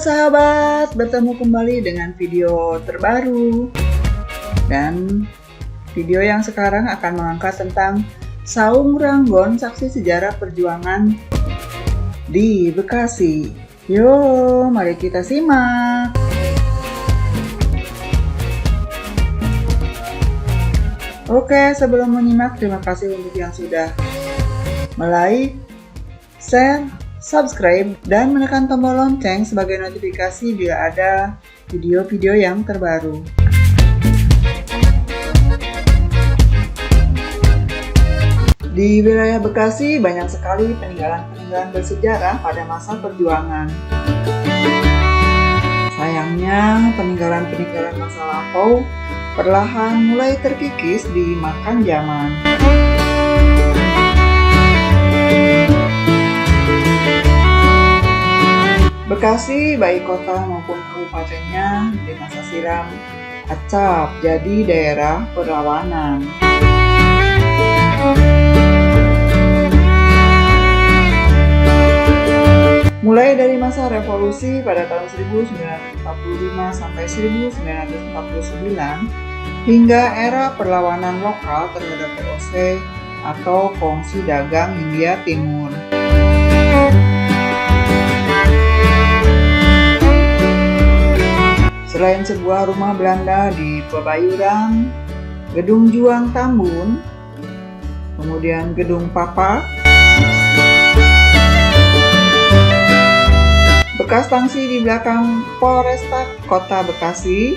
sahabat, bertemu kembali dengan video terbaru. Dan video yang sekarang akan mengangkat tentang Saung Ranggon, saksi sejarah perjuangan di Bekasi. Yo, mari kita simak. Oke, sebelum menyimak, terima kasih untuk yang sudah like, share, subscribe, dan menekan tombol lonceng sebagai notifikasi bila ada video-video yang terbaru. Di wilayah Bekasi banyak sekali peninggalan-peninggalan bersejarah pada masa perjuangan. Sayangnya, peninggalan-peninggalan masa lampau perlahan mulai terkikis dimakan zaman. Bekasi, baik kota maupun kabupatennya, di masa silam acap jadi daerah perlawanan. Mulai dari masa revolusi pada tahun 1945 sampai 1949, hingga era perlawanan lokal terhadap VOC atau Kongsi Dagang Hindia Timur. Selain sebuah rumah Belanda di Pebayuran, Gedung Juang Tambun, kemudian Gedung Papa, bekas tangsi di belakang Polresta Kota Bekasi,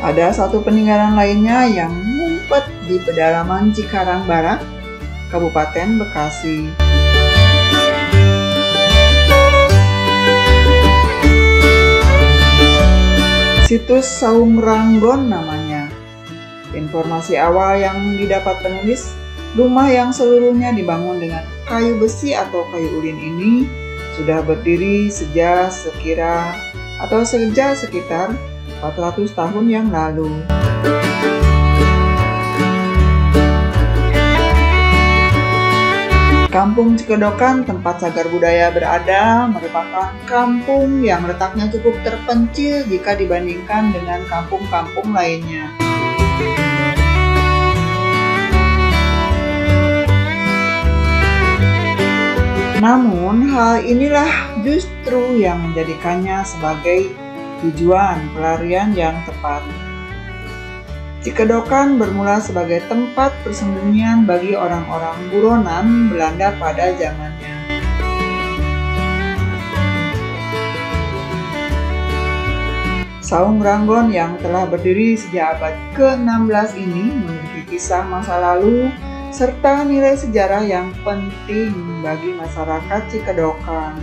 ada satu peninggalan lainnya yang di pedalaman Cikarang Barat, Kabupaten Bekasi. Situs Saung Ranggon namanya. Informasi awal yang didapat penulis, rumah yang seluruhnya dibangun dengan kayu besi atau kayu ulin ini sudah berdiri sejak sekitar 400 tahun yang lalu. Kampung Cikedokan, tempat Cagar Budaya berada, merupakan kampung yang letaknya cukup terpencil jika dibandingkan dengan kampung-kampung lainnya. Namun, hal inilah justru yang menjadikannya sebagai tujuan pelarian yang tepat. Cikedokan bermula sebagai tempat persembunyian bagi orang-orang buronan Belanda pada zamannya. Saung Ranggon yang telah berdiri sejak abad ke-16 ini memiliki kisah masa lalu serta nilai sejarah yang penting bagi masyarakat Cikedokan.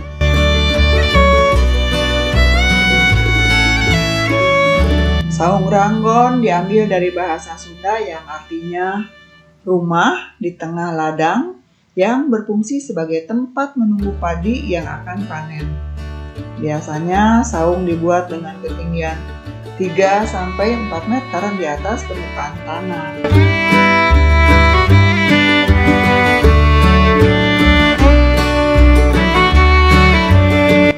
Saung Ranggon diambil dari bahasa Sunda yang artinya rumah di tengah ladang yang berfungsi sebagai tempat menunggu padi yang akan panen. Biasanya saung dibuat dengan ketinggian 3-4 meter di atas permukaan tanah.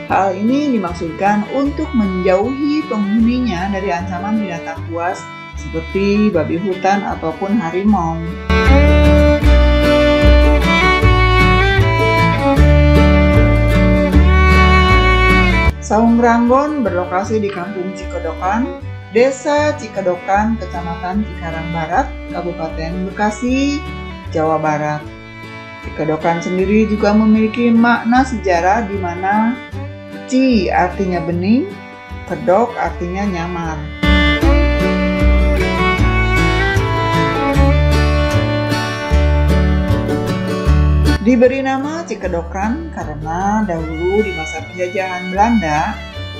Hal ini dimaksudkan untuk menjauhi penghuninya dari ancaman binatang buas seperti babi hutan ataupun harimau. Saung Ranggon berlokasi di Kampung Cikedokan, Desa Cikedokan, Kecamatan Cikarang Barat, Kabupaten Bekasi, Jawa Barat. Cikedokan sendiri juga memiliki makna sejarah di mana Ci artinya bening, kedok artinya nyamar. Diberi nama Cikedokan karena dahulu di masa penjajahan Belanda,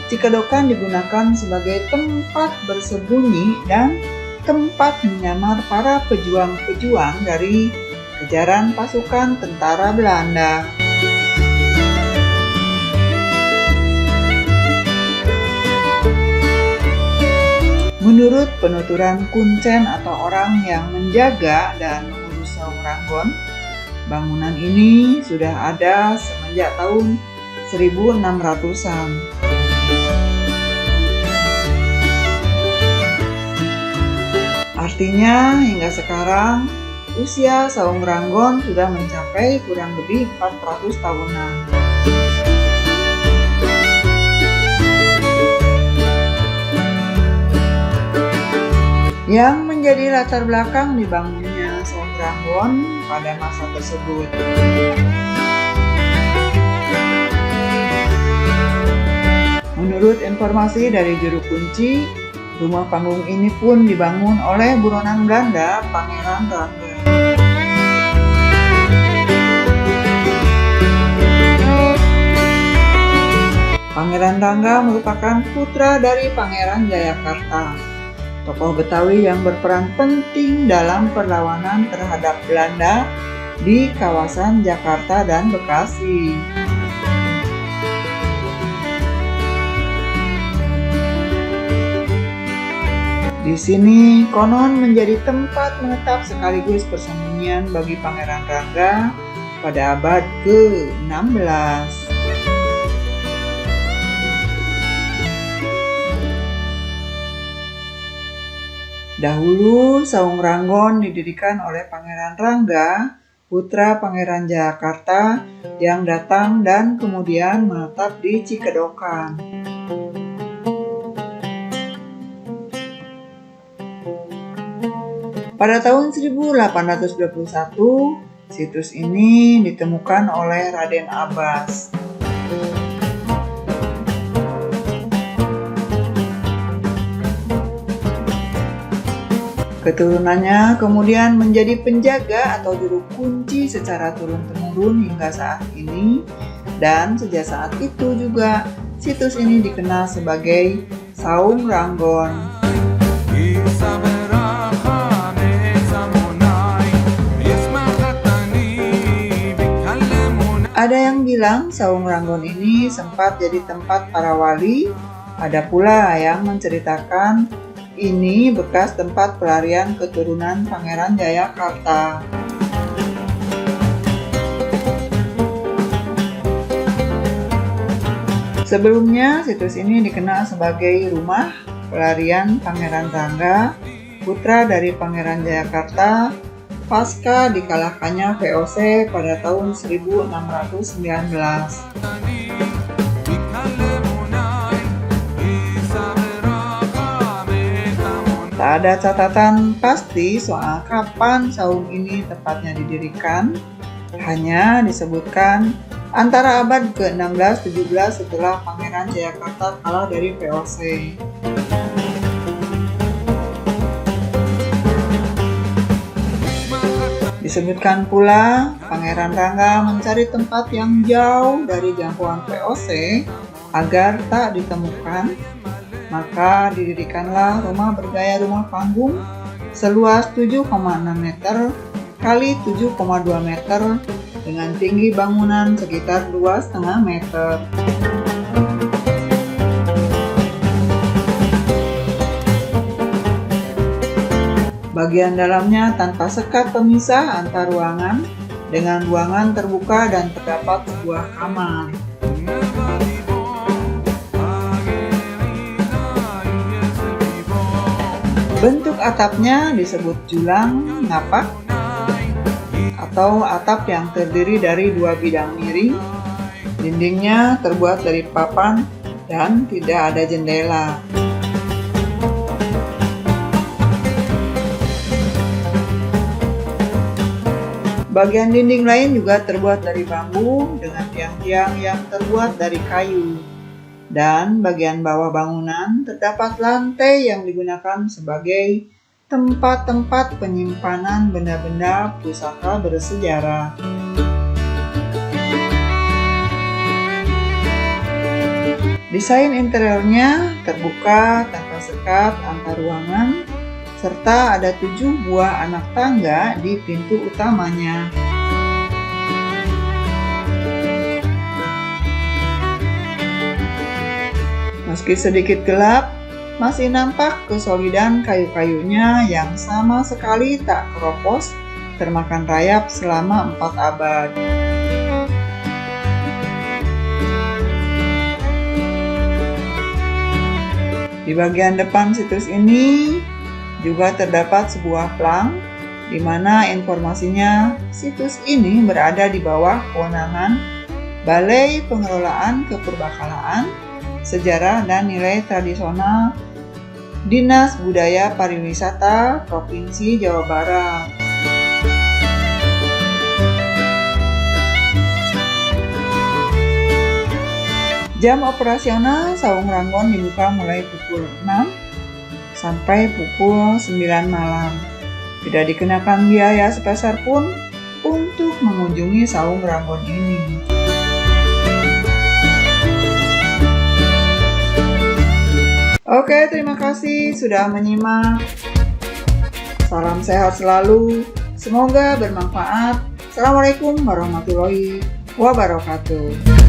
Cikedokan digunakan sebagai tempat bersembunyi dan tempat menyamar para pejuang-pejuang dari kejaran pasukan tentara Belanda. Menurut Menurut penuturan Kuncen atau orang yang menjaga dan mengurus Saung Ranggon, bangunan ini sudah ada semenjak tahun 1600-an. Artinya hingga sekarang usia Saung Ranggon sudah mencapai kurang lebih 400 tahunan. Yang menjadi latar belakang dibangunnya Saung Ranggon pada masa tersebut. Menurut informasi dari Juru Kunci, rumah panggung ini pun dibangun oleh buronan Belanda Pangeran Rangga. Pangeran Rangga merupakan putra dari Pangeran Jayakarta, tokoh Betawi yang berperan penting dalam perlawanan terhadap Belanda di kawasan Jakarta dan Bekasi. Di sini konon menjadi tempat menetap sekaligus persembunyian bagi Pangeran Rangga pada abad ke-16. Dahulu Saung Ranggon didirikan oleh Pangeran Rangga, putra Pangeran Jayakarta yang datang dan kemudian menetap di Cikedokan. Pada tahun 1821, situs ini ditemukan oleh Raden Abbas. Keturunannya kemudian menjadi penjaga atau juru kunci secara turun-temurun hingga saat ini, dan sejak saat itu juga situs ini dikenal sebagai Saung Ranggon. Ada yang bilang Saung Ranggon ini sempat jadi tempat para wali, ada pula yang menceritakan ini bekas tempat pelarian keturunan Pangeran Jayakarta. Sebelumnya, situs ini dikenal sebagai rumah pelarian Pangeran Rangga, putra dari Pangeran Jayakarta, pasca dikalahkannya VOC pada tahun 1619. Tak ada catatan pasti soal kapan saung ini tepatnya didirikan, hanya disebutkan antara abad ke-16-17 setelah Pangeran Jayakarta kalah dari VOC. Disebutkan pula Pangeran Rangga mencari tempat yang jauh dari jangkauan VOC agar tak ditemukan. Maka didirikanlah rumah bergaya rumah panggung seluas 7,6 meter kali 7,2 meter dengan tinggi bangunan sekitar 2,5 meter. Bagian dalamnya tanpa sekat pemisah antar ruangan, dengan ruangan terbuka dan terdapat sebuah kamar. Bentuk atapnya disebut julang ngapak atau atap yang terdiri dari dua bidang miring. Dindingnya terbuat dari papan dan tidak ada jendela. Bagian dinding lain juga terbuat dari bambu dengan tiang-tiang yang terbuat dari kayu. Dan bagian bawah bangunan terdapat lantai yang digunakan sebagai tempat-tempat penyimpanan benda-benda pusaka bersejarah. Desain interiornya terbuka tanpa sekat antar ruangan, serta ada 7 buah anak tangga di pintu utamanya. Meski sedikit gelap, masih nampak kesolidan kayu-kayunya yang sama sekali tak keropos termakan rayap selama 4 abad. Di bagian depan situs ini juga terdapat sebuah plang di mana informasinya situs ini berada di bawah kewenangan Balai Pengelolaan Kepurbakalaan, Sejarah dan Nilai Tradisional Dinas Budaya Pariwisata Provinsi Jawa Barat. Jam operasional Saung Ranggon dibuka mulai pukul 6 sampai pukul 9 malam. Tidak dikenakan biaya sepeser pun untuk mengunjungi Saung Ranggon ini. Oke, terima kasih sudah menyimak. Salam sehat selalu. Semoga bermanfaat. Assalamualaikum warahmatullahi wabarakatuh.